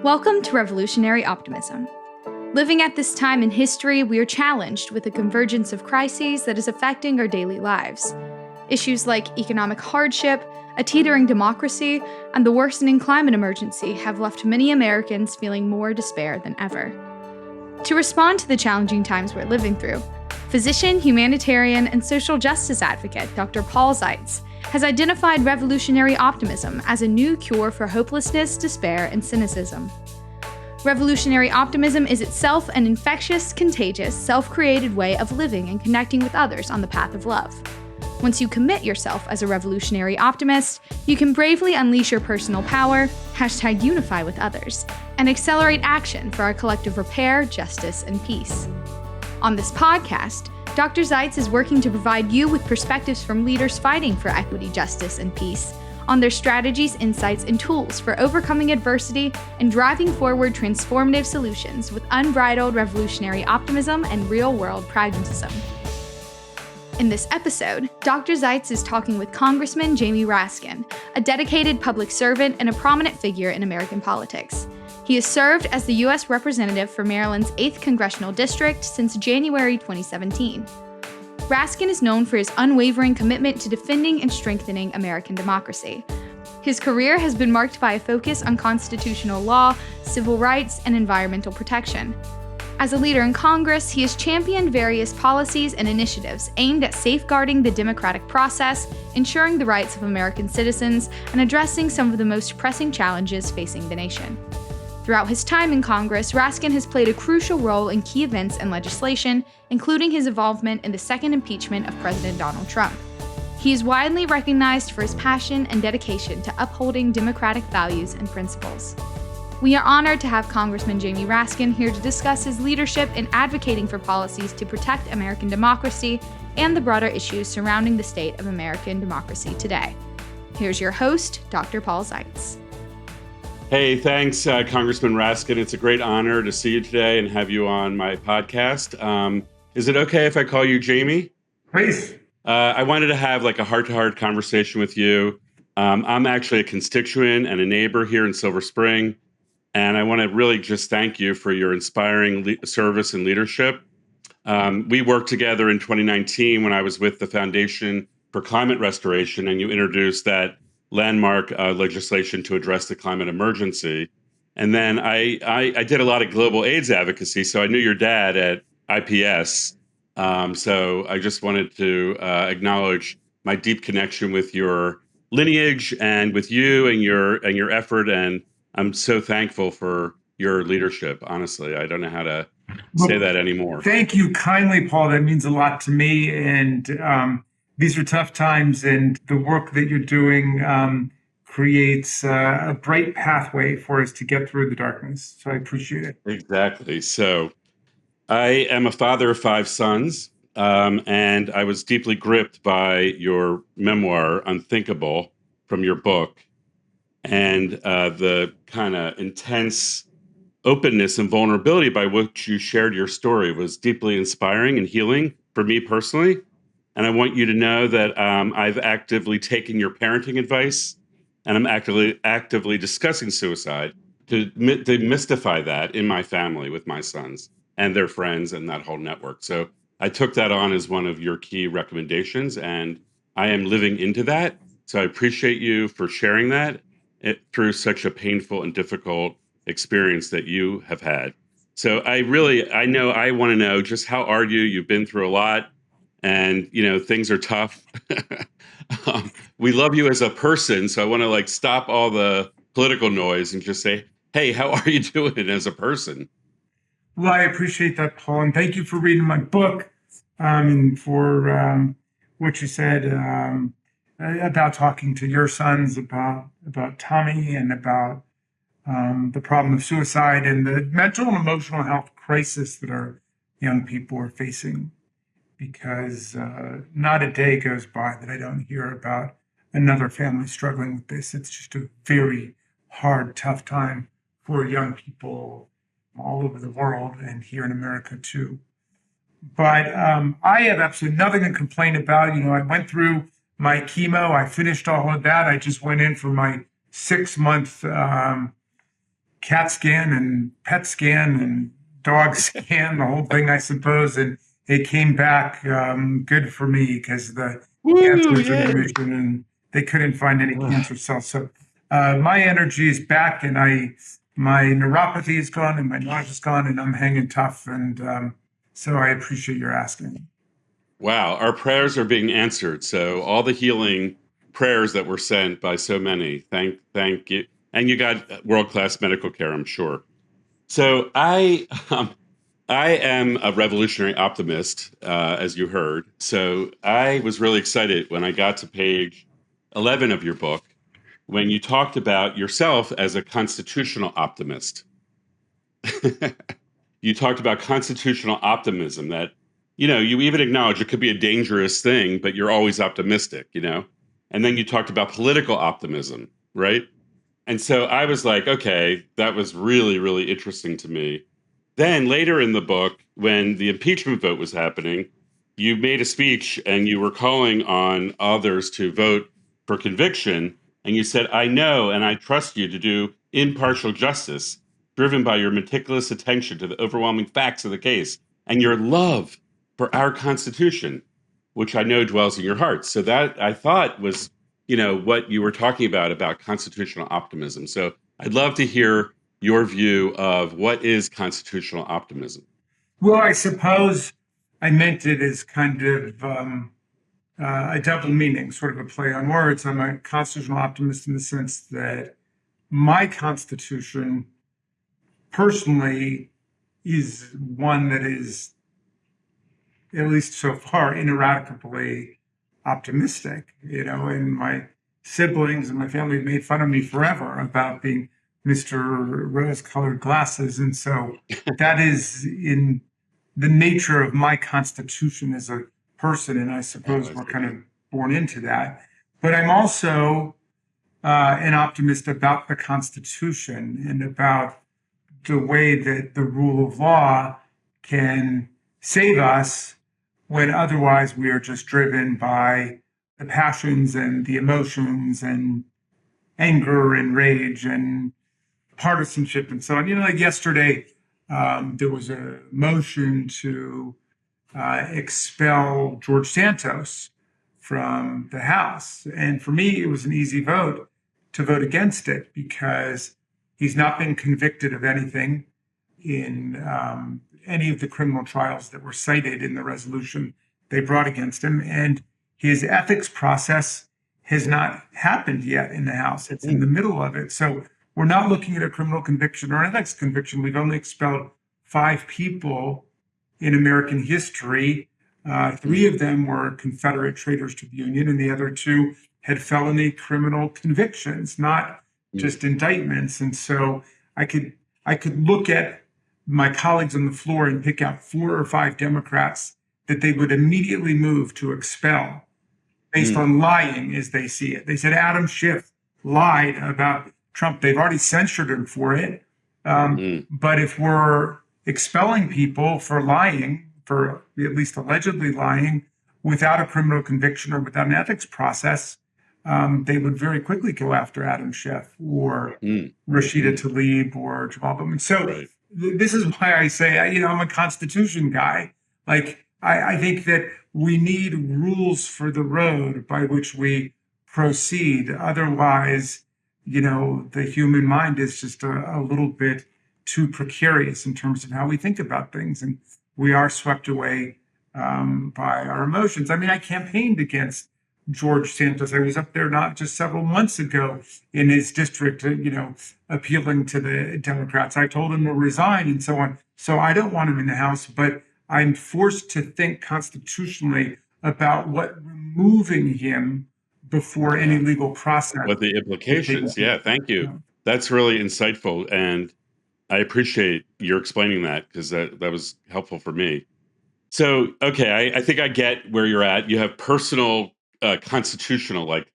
Welcome to Revolutionary Optimism. Living at this time in history, we are challenged with a convergence of crises that is affecting our daily lives. Issues like economic hardship, a teetering democracy, and the worsening climate emergency have left many Americans feeling more despair than ever. To respond to the challenging times we're living through, physician, humanitarian, and social justice advocate Dr. Paul Zeitz has identified revolutionary optimism as a new cure for hopelessness, despair, and cynicism. Revolutionary optimism is itself an infectious, contagious, self-created way of living and connecting with others on the path of love. Once you commit yourself as a revolutionary optimist, you can bravely unleash your personal power, #unify with others, and accelerate action for our collective repair, justice, and peace. On this podcast, Dr. Zeitz is working to provide you with perspectives from leaders fighting for equity, justice, and peace on their strategies, insights, and tools for overcoming adversity and driving forward transformative solutions with unbridled revolutionary optimism and real-world pragmatism. In this episode, Dr. Zeitz is talking with Congressman Jamie Raskin, a dedicated public servant and a prominent figure in American politics. He has served as the U.S. Representative for Maryland's 8th Congressional District since January 2017. Raskin is known for his unwavering commitment to defending and strengthening American democracy. His career has been marked by a focus on constitutional law, civil rights, and environmental protection. As a leader in Congress, he has championed various policies and initiatives aimed at safeguarding the democratic process, ensuring the rights of American citizens, and addressing some of the most pressing challenges facing the nation. Throughout his time in Congress, Raskin has played a crucial role in key events and legislation, including his involvement in the second impeachment of President Donald Trump. He is widely recognized for his passion and dedication to upholding democratic values and principles. We are honored to have Congressman Jamie Raskin here to discuss his leadership in advocating for policies to protect American democracy and the broader issues surrounding the state of American democracy today. Here's your host, Dr. Paul Zeitz. Hey, thanks, Congressman Raskin. It's a great honor to see you today and have you on my podcast. Is it okay if I call you Jamie? Please. I wanted to have like a heart-to-heart conversation with you. I'm actually a constituent and a neighbor here in Silver Spring, and I want to really just thank you for your inspiring service and leadership. We worked together in 2019 when I was with the Foundation for Climate Restoration, and you introduced that landmark legislation to address the climate emergency. And then I did a lot of global AIDS advocacy, so I knew your dad at IPS. So I just wanted to acknowledge my deep connection with your lineage and with you and your effort. And I'm so thankful for your leadership. Honestly, I don't know how to say that anymore. Thank you kindly, Paul. That means a lot to me. And these are tough times, and the work that you're doing creates a bright pathway for us to get through the darkness. So I appreciate it. Exactly. So I am a father of 5 sons, and I was deeply gripped by your memoir, Unthinkable, from your book, and the kind of intense openness and vulnerability by which you shared your story was deeply inspiring and healing for me personally. And I want you to know that I've actively taken your parenting advice, and I'm actively discussing suicide to demystify that in my family with my sons and their friends and that whole network. So I took that on as one of your key recommendations, and I am living into that. So I appreciate you for sharing that through such a painful and difficult experience that you have had. So I want to know just how are you? You've been through a lot. And, things are tough. We love you as a person. So I want to stop all the political noise and just say, hey, how are you doing as a person? Well, I appreciate that, Paul. And thank you for reading my book and for what you said about talking to your sons about Tommy and about the problem of suicide and the mental and emotional health crisis that our young people are facing. Because not a day goes by that I don't hear about another family struggling with this. It's just a very hard, tough time for young people all over the world and here in America too. But I have absolutely nothing to complain about. I went through my chemo. I finished all of that. I just went in for my 6-month CAT scan and PET scan and dog scan, the whole thing, I suppose. And it came back good for me because the cancers in remission and they couldn't find any cancer cells. So my energy is back, and my neuropathy is gone, and my nausea is gone, and I'm hanging tough. And so I appreciate your asking. Wow, our prayers are being answered. So all the healing prayers that were sent by so many, thank you, and you got world-class medical care, I'm sure. So I am a revolutionary optimist, as you heard. So I was really excited when I got to page 11 of your book, when you talked about yourself as a constitutional optimist. You talked about constitutional optimism, that, you even acknowledge it could be a dangerous thing, but you're always optimistic, And then you talked about political optimism, right? And so I was like, okay, that was really, really interesting to me. Then later in the book, when the impeachment vote was happening, you made a speech and you were calling on others to vote for conviction. And you said, I know and I trust you to do impartial justice, driven by your meticulous attention to the overwhelming facts of the case and your love for our Constitution, which I know dwells in your heart. So that, I thought, was, what you were talking about constitutional optimism. So I'd love to hear your view of what is constitutional optimism. Well, I suppose I meant it as kind of a double meaning, sort of a play on words. I'm a constitutional optimist in the sense that my Constitution personally is one that is, at least so far, ineradicably optimistic, and my siblings and my family made fun of me forever about being Mr. Rose-colored glasses. And so that is in the nature of my Constitution as a person, and I suppose we're kind of born into that. But I'm also an optimist about the Constitution and about the way that the rule of law can save us when otherwise we are just driven by the passions and the emotions and anger and rage and partisanship and so on. Like yesterday, there was a motion to expel George Santos from the House. And for me, it was an easy vote to vote against it because he's not been convicted of anything in any of the criminal trials that were cited in the resolution they brought against him. And his ethics process has not happened yet in the House. It's in the middle of it. So we're not looking at a criminal conviction or an ethics conviction. We've only expelled 5 people in American history. 3 of them were Confederate traitors to the Union, and the other 2 had felony criminal convictions, not just indictments. And so I could look at my colleagues on the floor and pick out 4 or 5 Democrats that they would immediately move to expel based on lying as they see it. They said Adam Schiff lied about Trump. They've already censured him for it. But if we're expelling people for lying, for at least allegedly lying, without a criminal conviction or without an ethics process, they would very quickly go after Adam Schiff or Rashida Tlaib or Jamal Bowman. So this is why I say, I'm a Constitution guy. I think that we need rules for the road by which we proceed. Otherwise, the human mind is just a little bit too precarious in terms of how we think about things. And we are swept away by our emotions. I campaigned against George Santos. I was up there not just several months ago in his district, appealing to the Democrats. I told him to resign and so on. So I don't want him in the House, but I'm forced to think constitutionally about what removing him before any legal process. What the implications. Yeah, thank you. That's really insightful. And I appreciate your explaining that because that was helpful for me. So, okay, I think I get where you're at. You have personal constitutional, like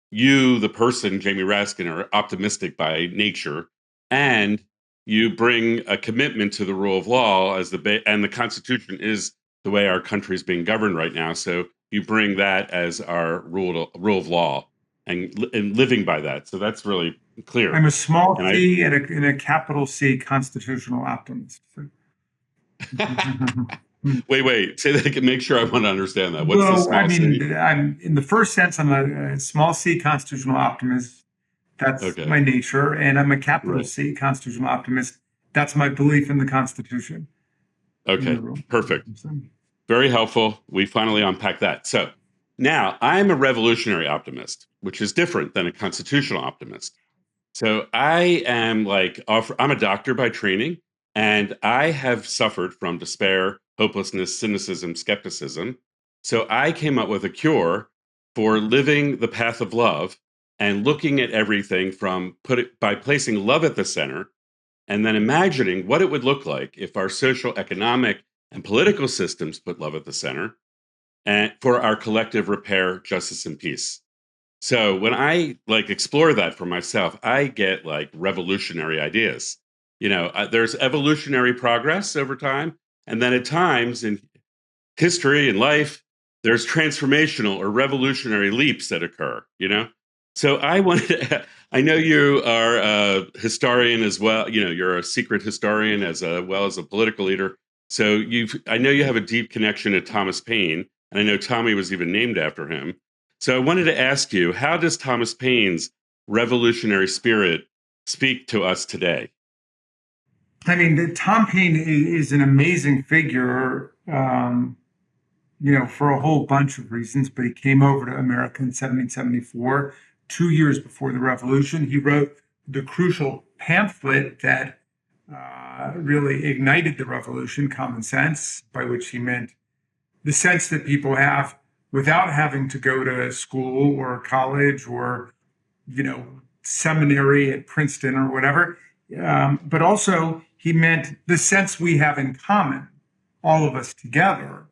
you, the person, Jamie Raskin, are optimistic by nature, and you bring a commitment to the rule of law as and the Constitution is the way our country is being governed right now. So you bring that as our rule of law and living by that. So that's really clear. I'm a small And c and a capital C constitutional optimist. So. wait. Say that again. Make sure I want to understand that. What's the Well, I small c? mean, I'm in the first sense, I'm a small c constitutional optimist. That's Okay. my nature. And I'm a capital Right. C constitutional optimist. That's my belief in the Constitution. Okay. Perfect. Very helpful. We finally unpacked that. So now I'm a revolutionary optimist, which is different than a constitutional optimist. So I am I'm a doctor by training, and I have suffered from despair, hopelessness, cynicism, skepticism. So I came up with a cure for living the path of love and looking at everything by placing love at the center and then imagining what it would look like if our social, economic, and political systems put love at the center and for our collective repair, justice, and peace. So when I explore that for myself, I get revolutionary ideas. There's evolutionary progress over time, and then at times in history and life, there's transformational or revolutionary leaps that occur. So I wanted. I know you are a historian as well. You're a secret historian as well as a political leader. So I know you have a deep connection to Thomas Paine, and I know Tommy was even named after him. So I wanted to ask you, how does Thomas Paine's revolutionary spirit speak to us today? I mean, Tom Paine is an amazing figure, for a whole bunch of reasons, but he came over to America in 1774, 2 years before the Revolution. He wrote the crucial pamphlet that really ignited the revolution, Common Sense, by which he meant the sense that people have without having to go to school or college or, seminary at Princeton or whatever. But also he meant the sense we have in common, all of us together.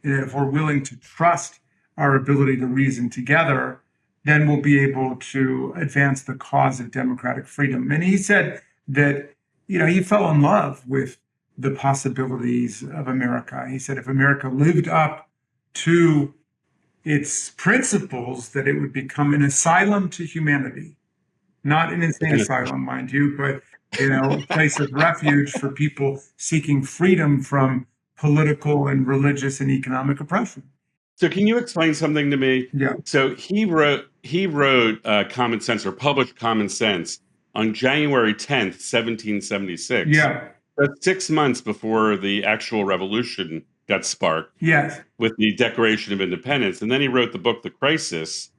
And if we're willing to trust our ability to reason together, then we'll be able to advance the cause of democratic freedom. And he said that, he fell in love with the possibilities of America. He said if America lived up to its principles, that it would become an asylum to humanity, not an insane asylum, mind you, but a place of refuge for people seeking freedom from political and religious and economic oppression. So can you explain something to me? Yeah. So he wrote Common Sense, or published Common Sense, on January 10th, 1776. Yeah. That's 6 months before the actual revolution got sparked. Yes. With the Declaration of Independence. And then he wrote the book, The Crisis,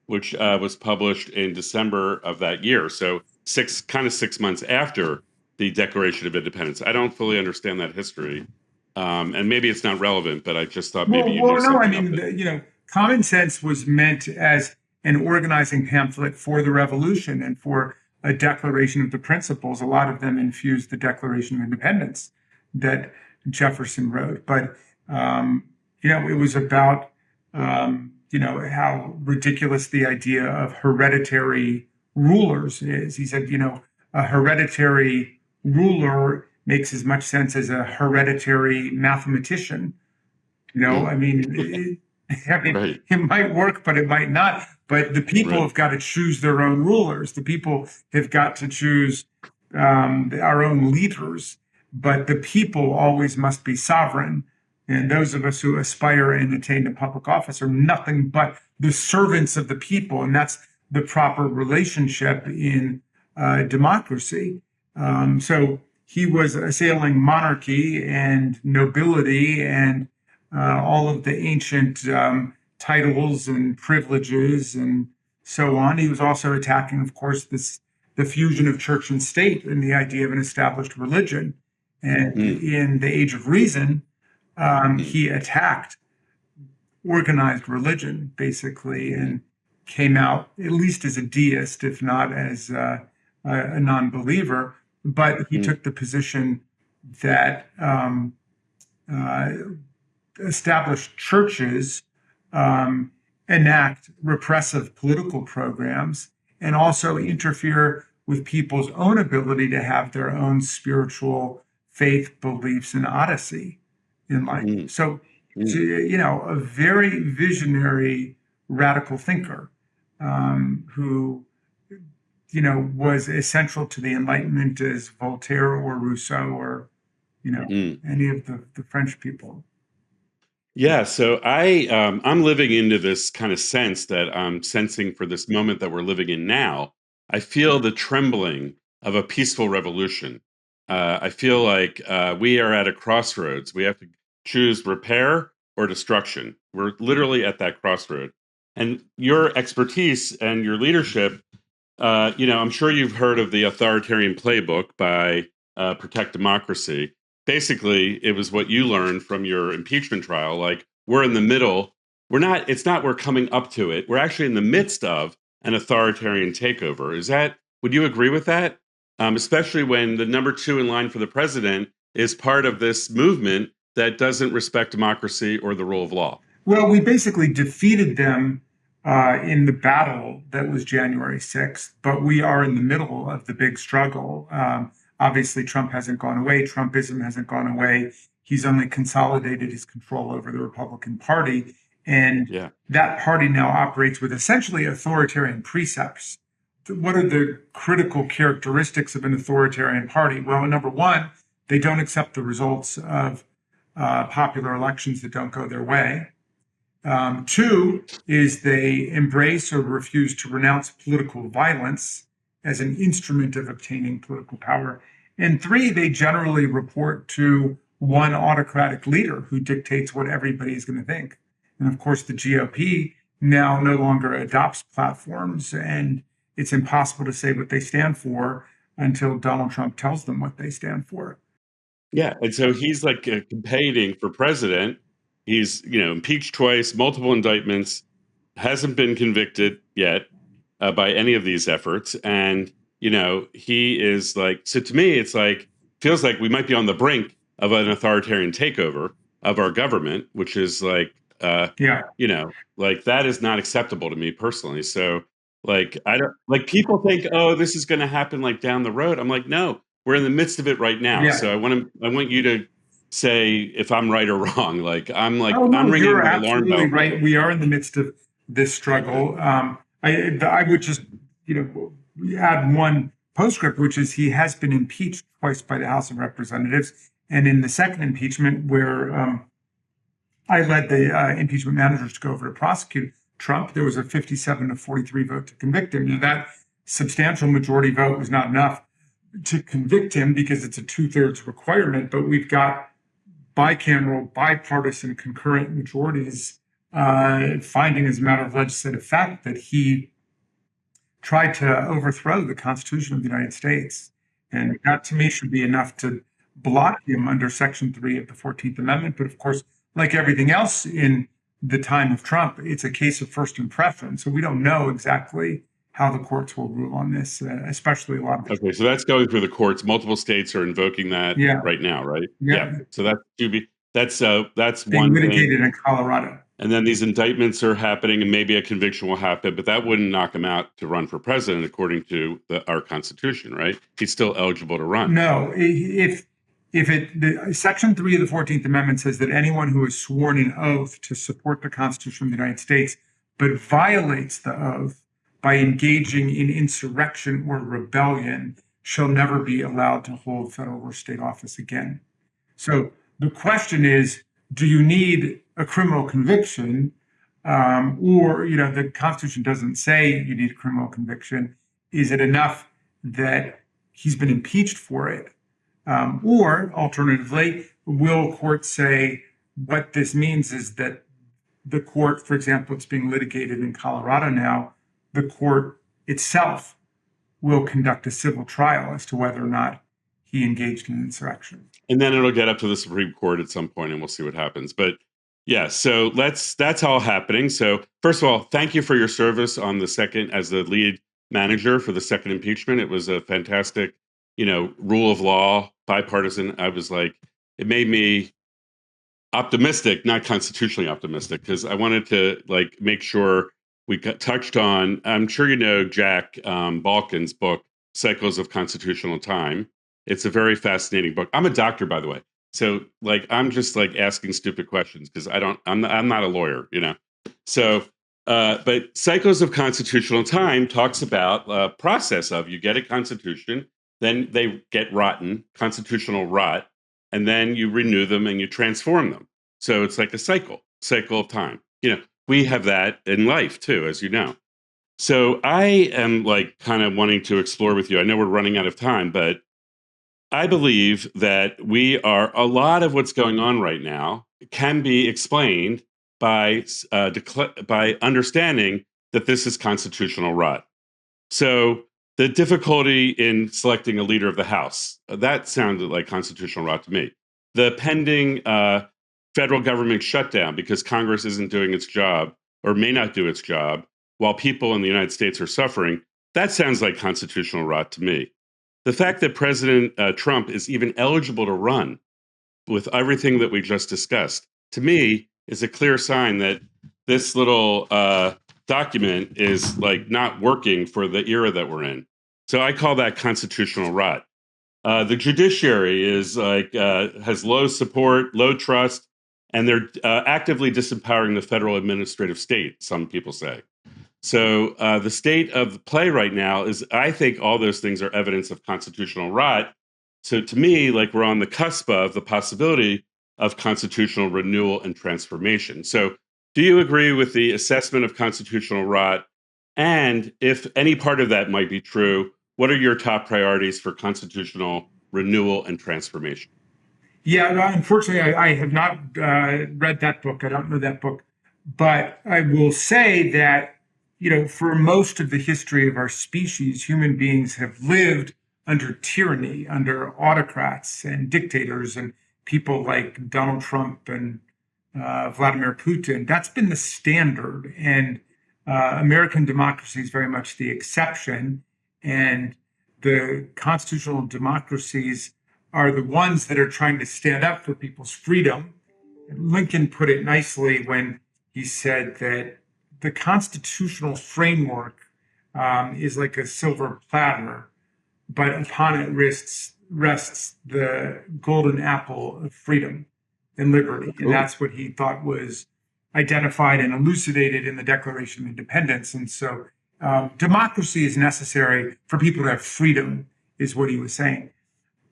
which was published in December of that year. So 6 months after the Declaration of Independence. I don't fully understand that history. And maybe it's not relevant, but I just thought maybe you knew something. Common Sense was meant as an organizing pamphlet for the revolution and for a declaration of the principles. A lot of them infused the Declaration of Independence that Jefferson wrote. But, it was about, how ridiculous the idea of hereditary rulers is. He said, a hereditary ruler makes as much sense as a hereditary mathematician. Right. It might work, but it might not. But the people have got to choose their own rulers. The people have got to choose our own leaders. But the people always must be sovereign. And those of us who aspire and attain to public office are nothing but the servants of the people. And that's the proper relationship in democracy. So he was assailing monarchy and nobility and all of the ancient titles and privileges and so on. He was also attacking, of course, the fusion of church and state and the idea of an established religion. And in the Age of Reason, he attacked organized religion, basically, and came out at least as a deist, if not as a non-believer. But he took the position that established churches enact repressive political programs and also interfere with people's own ability to have their own spiritual faith, beliefs, and odyssey in life. So, a very visionary radical thinker who, was essential to the Enlightenment as Voltaire or Rousseau or, any of the French people. Yeah, so I'm living into this kind of sense that I'm sensing for this moment that we're living in now. I feel the trembling of a peaceful revolution. I feel like we are at a crossroads. We have to choose repair or destruction. We're literally at that crossroad. And your expertise and your leadership, I'm sure you've heard of the Authoritarian Playbook by Protect Democracy. Basically, it was what you learned from your impeachment trial. Like, we're in the middle. It's not we're coming up to it. We're actually in the midst of an authoritarian takeover. Would you agree with that? Especially when the number two in line for the president is part of this movement that doesn't respect democracy or the rule of law. Well, we basically defeated them in the battle that was January 6th, but we are in the middle of the big struggle. Obviously, Trump hasn't gone away. Trumpism hasn't gone away. He's only consolidated his control over the Republican Party. And that party now operates with essentially authoritarian precepts. What are the critical characteristics of an authoritarian party? Well, number one, they don't accept the results of popular elections that don't go their way. Two is they embrace or refuse to renounce political violence as an instrument of obtaining political power. And three, they generally report to one autocratic leader who dictates what everybody is going to think. And of course, the GOP now no longer adopts platforms, and it's impossible to say what they stand for until Donald Trump tells them what they stand for. Yeah, and so he's like competing for president. He's, impeached twice, multiple indictments, hasn't been convicted yet by any of these efforts. And, he is like, so to me, it's like, feels like we might be on the brink of an authoritarian takeover of our government, which is like, like that is not acceptable to me personally. So like, I don't like people think, oh, this is going to happen like down the road. I'm like, no, we're in the midst of it right now. Yeah. So I want you to say if I'm right or wrong. Like I'm like, oh, no, I'm ringing you're my alarm absolutely bell. right. We are in the midst of this struggle. I would just, add one postscript, which is he has been impeached twice by the House of Representatives. And in the second impeachment, where I led the impeachment managers to go over to prosecute Trump, there was a 57-43 vote to convict him. Now, that substantial majority vote was not enough to convict him because it's a 2/3 requirement, but we've got bicameral, bipartisan, concurrent majorities finding as a matter of legislative fact that he tried to overthrow the Constitution of the United States. And that to me should be enough to block him under Section 3 of the 14th Amendment. But of course, like everything else in the time of Trump, it's a case of first impression. So we don't know exactly how the courts will rule on this, especially a lot of. Okay, so that's going through the courts. Multiple states are invoking that right now, right? Yeah. So that's being one litigated thing. in Colorado. And then these indictments are happening, and maybe a conviction will happen, but that wouldn't knock him out to run for president, according to our Constitution, right? He's still eligible to run. No, Section 3 of the 14th Amendment says that anyone who is sworn in oath to support the Constitution of the United States, but violates the oath by engaging in insurrection or rebellion, shall never be allowed to hold federal or state office again. So the question is, do you need a criminal conviction? Or, the Constitution doesn't say you need a criminal conviction. Is it enough that he's been impeached for it? Or alternatively, will courts say what this means is that the court, for example, it's being litigated in Colorado now, the court itself will conduct a civil trial as to whether or not he engaged in insurrection. And then it'll get up to the Supreme Court at some point and we'll see what happens. But yeah, so that's all happening. So first of all, thank you for your service on the second as the lead manager for the second impeachment. It was a fantastic, rule of law, bipartisan. I was like, it made me optimistic, not constitutionally optimistic, because I wanted to make sure we touched on, I'm sure Jack Balkin's book, Cycles of Constitutional Time. It's a very fascinating book. I'm a doctor, by the way. So I'm just asking stupid questions because I'm not a lawyer, So But Cycles of Constitutional Time talks about a process of you get a constitution, then they get rotten, constitutional rot, and then you renew them and you transform them. So it's like a cycle of time. We have that in life too, as you know. So I am like kind of wanting to explore with you. I know we're running out of time, but I believe that a lot of what's going on right now can be explained by understanding that this is constitutional rot. So the difficulty in selecting a leader of the House, that sounded like constitutional rot to me. The pending federal government shutdown because Congress isn't doing its job or may not do its job while people in the United States are suffering, that sounds like constitutional rot to me. The fact that President Trump is even eligible to run with everything that we just discussed, to me, is a clear sign that this little document is like not working for the era that we're in. So I call that constitutional rot. The judiciary is like has low support, low trust, and they're actively disempowering the federal administrative state, some people say. So the state of the play right now is, I think all those things are evidence of constitutional rot. So to me, like we're on the cusp of the possibility of constitutional renewal and transformation. So do you agree with the assessment of constitutional rot? And if any part of that might be true, what are your top priorities for constitutional renewal and transformation? Yeah, no, unfortunately, I have not read that book. I don't know that book. But I will say that, for most of the history of our species, human beings have lived under tyranny, under autocrats and dictators and people like Donald Trump and Vladimir Putin. That's been the standard. And American democracy is very much the exception. And the constitutional democracies are the ones that are trying to stand up for people's freedom. Lincoln put it nicely when he said that the constitutional framework is like a silver platter, but upon it rests the golden apple of freedom and liberty. And that's what he thought was identified and elucidated in the Declaration of Independence. And so democracy is necessary for people to have freedom, is what he was saying.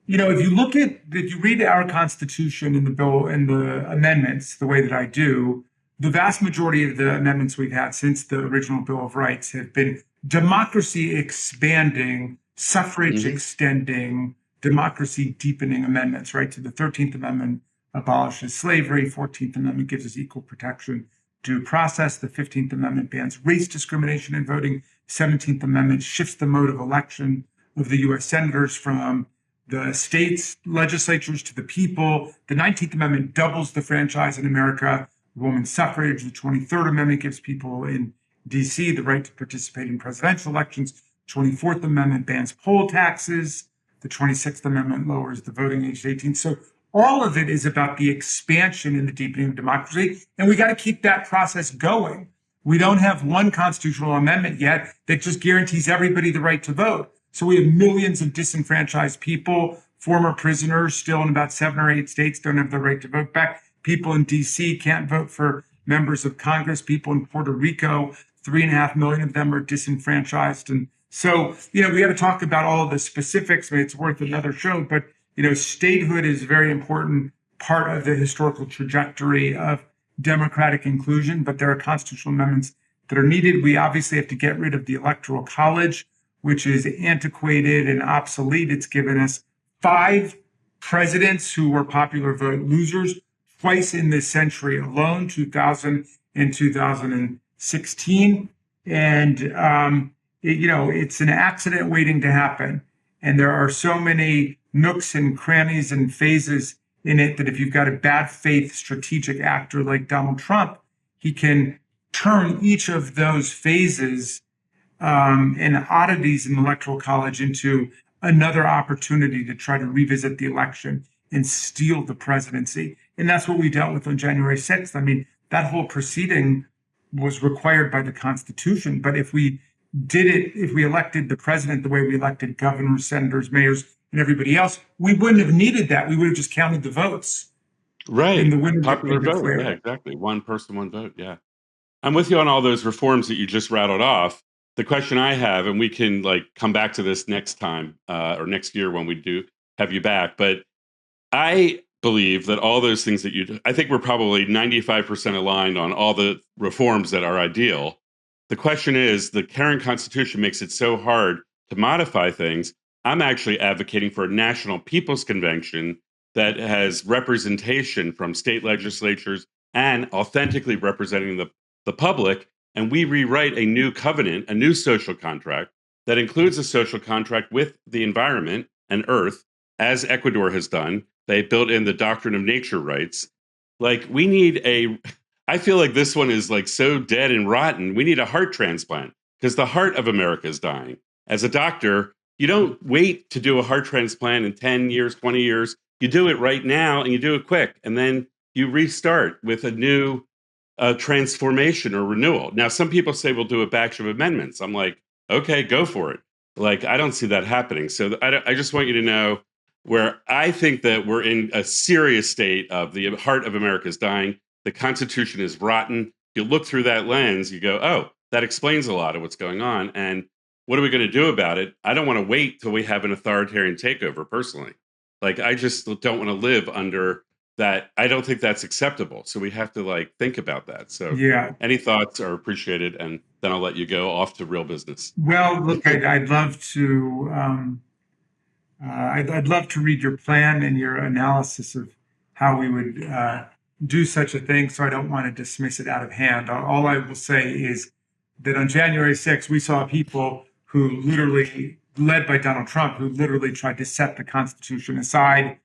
If you read our Constitution and the bill and the amendments the way that I do, the vast majority of the amendments we've had since the original Bill of Rights have been democracy expanding, suffrage extending, democracy deepening amendments, right? So the 13th Amendment abolishes slavery, 14th Amendment gives us equal protection, due process, the 15th Amendment bans race discrimination in voting, 17th Amendment shifts the mode of election of the U.S. senators from the states' legislatures to the people. The 19th Amendment doubles the franchise in America, women's suffrage. The 23rd Amendment gives people in D.C. the right to participate in presidential elections. 24th Amendment bans poll taxes. The 26th Amendment lowers the voting age to 18. So all of it is about the expansion and the deepening of democracy. And we got to keep that process going. We don't have one constitutional amendment yet that just guarantees everybody the right to vote. So we have millions of disenfranchised people, former prisoners still in about 7 or 8 states don't have the right to vote back. People in D.C. can't vote for members of Congress. People in Puerto Rico, 3.5 million of them are disenfranchised. And so, we got to talk about all of the specifics. I mean, it's worth another show, but, statehood is a very important part of the historical trajectory of democratic inclusion, but there are constitutional amendments that are needed. We obviously have to get rid of the Electoral College, which is antiquated and obsolete. It's given us 5 presidents who were popular vote losers twice in this century alone, 2000 and 2016. And, it's an accident waiting to happen. And there are so many nooks and crannies and phases in it that if you've got a bad faith strategic actor like Donald Trump, he can turn each of those phases and oddities in the Electoral College into another opportunity to try to revisit the election and steal the presidency. And that's what we dealt with on January 6th. I mean, that whole proceeding was required by the Constitution. But if we elected the president the way we elected governors, senators, mayors, and everybody else, we wouldn't have needed that. We would have just counted the votes. Right. And the winner Popular vote. Yeah, exactly. One person, one vote. Yeah. I'm with you on all those reforms that you just rattled off. The question I have, and we can come back to this next time or next year when we do have you back, but I believe that all those things that I think we're probably 95% aligned on all the reforms that are ideal. The question is, the current Constitution makes it so hard to modify things. I'm actually advocating for a national people's convention that has representation from state legislatures and authentically representing the public. And we rewrite a new covenant, a new social contract that includes a social contract with the environment and Earth, as Ecuador has done. They built in the doctrine of nature rights. We need I feel like this one is so dead and rotten. We need a heart transplant because the heart of America is dying. As a doctor, you don't wait to do a heart transplant in 10 years, 20 years. You do it right now and you do it quick. And then you restart with a new transformation or renewal. Now, some people say we'll do a batch of amendments. I'm like, okay, go for it. I don't see that happening. So I just want you to know where I think that we're in a serious state of the heart of America is dying. The Constitution is rotten. You look through that lens, you go, oh, that explains a lot of what's going on. And what are we going to do about it? I don't want to wait till we have an authoritarian takeover personally. I just don't want to live under that. I don't think that's acceptable. So we have to think about that. So Yeah. Any thoughts are appreciated. And then I'll let you go off to real business. Well, look, I'd love to. I'd love to read your plan and your analysis of how we would do such a thing. So I don't want to dismiss it out of hand. All I will say is that on January 6th, we saw people who literally, led by Donald Trump, who literally tried to set the Constitution aside,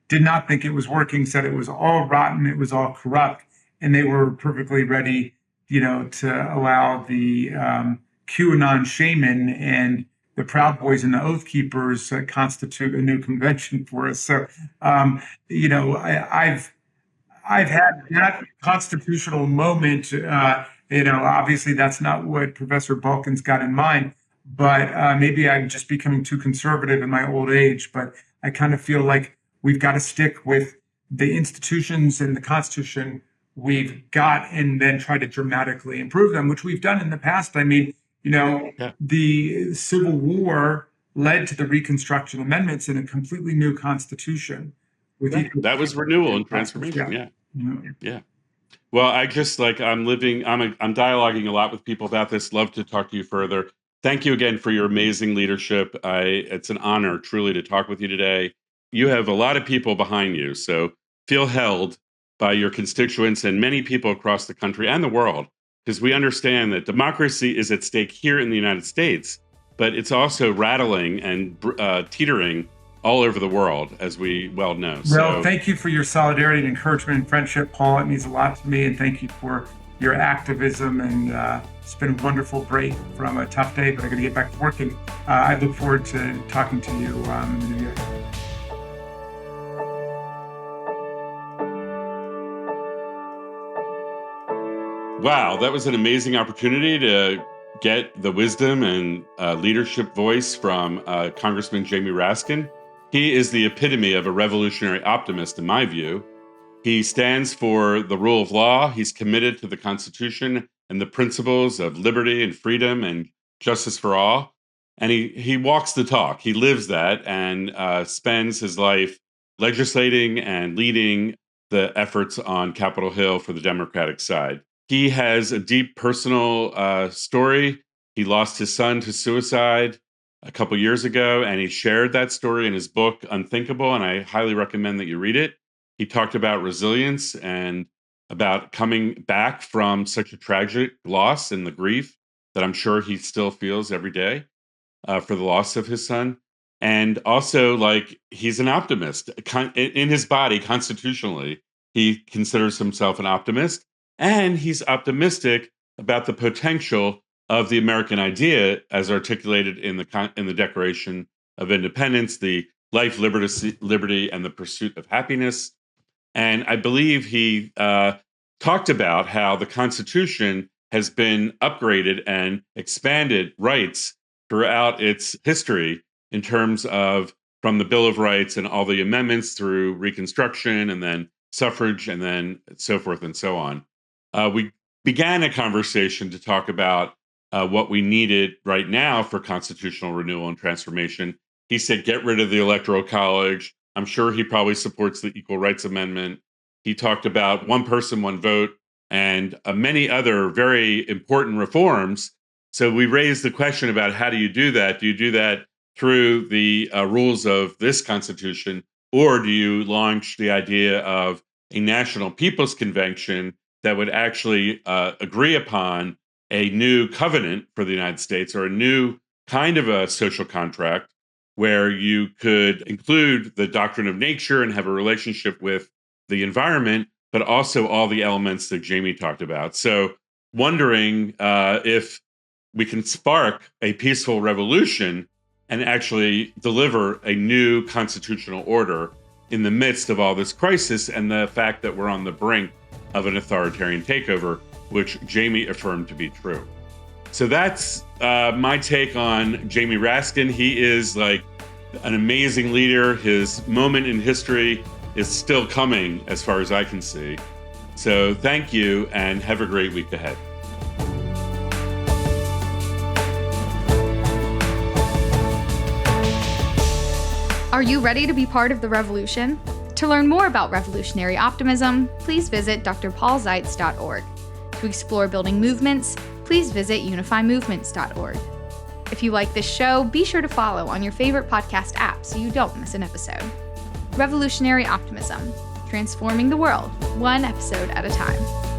did not think it was working, said it was all rotten, it was all corrupt, and they were perfectly ready, to allow the QAnon shaman and the Proud Boys and the Oath Keepers constitute a new convention for us. So, I've had that constitutional moment. Obviously that's not what Professor Balkin's got in mind, but maybe I'm just becoming too conservative in my old age. But I kind of feel like we've got to stick with the institutions and the Constitution we've got and then try to dramatically improve them, which we've done in the past. I mean, the Civil War led to the Reconstruction Amendments in a completely new Constitution. That was renewal and transformation. Yeah. Well, I just I'm dialoguing a lot with people about this. Love to talk to you further. Thank you again for your amazing leadership. It's an honor truly to talk with you today. You have a lot of people behind you, so feel held by your constituents and many people across the country and the world, because we understand that democracy is at stake here in the United States, but it's also rattling and teetering all over the world, as we well know. Well, thank you for your solidarity and encouragement and friendship, Paul. It means a lot to me, and thank you for your activism. And it's been a wonderful break from a tough day, but I got to get back to work, and I look forward to talking to you in the new year. Wow, that was an amazing opportunity to get the wisdom and leadership voice from Congressman Jamie Raskin. He is the epitome of a revolutionary optimist, in my view. He stands for the rule of law. He's committed to the Constitution and the principles of liberty and freedom and justice for all. And he walks the talk. He lives that and spends his life legislating and leading the efforts on Capitol Hill for the Democratic side. He has a deep personal story. He lost his son to suicide a couple years ago, and he shared that story in his book, Unthinkable, and I highly recommend that you read it. He talked about resilience and about coming back from such a tragic loss and the grief that I'm sure he still feels every day for the loss of his son. And also, he's an optimist. In his body, constitutionally, he considers himself an optimist, and he's optimistic about the potential of the American idea as articulated in the Declaration of Independence, the life, liberty, and the pursuit of happiness. And I believe he talked about how the Constitution has been upgraded and expanded rights throughout its history in terms of from the Bill of Rights and all the amendments through Reconstruction and then suffrage and then so forth and so on. We began a conversation to talk about what we needed right now for constitutional renewal and transformation. He said, get rid of the Electoral College. I'm sure he probably supports the Equal Rights Amendment. He talked about one person, one vote, and many other very important reforms. So we raised the question about how do you do that? Do you do that through the rules of this Constitution, or do you launch the idea of a national people's convention that would actually agree upon a new covenant for the United States, or a new kind of a social contract where you could include the doctrine of nature and have a relationship with the environment, but also all the elements that Jamie talked about. So wondering if we can spark a peaceful revolution and actually deliver a new constitutional order in the midst of all this crisis and the fact that we're on the brink of an authoritarian takeover, which Jamie affirmed to be true. So that's my take on Jamie Raskin. He is like an amazing leader. His moment in history is still coming as far as I can see. So thank you and have a great week ahead. Are you ready to be part of the revolution? To learn more about revolutionary optimism, please visit drpaulzeitz.org. To explore building movements, please visit unifymovements.org. If you like this show, be sure to follow on your favorite podcast app so you don't miss an episode. Revolutionary Optimism, transforming the world, one episode at a time.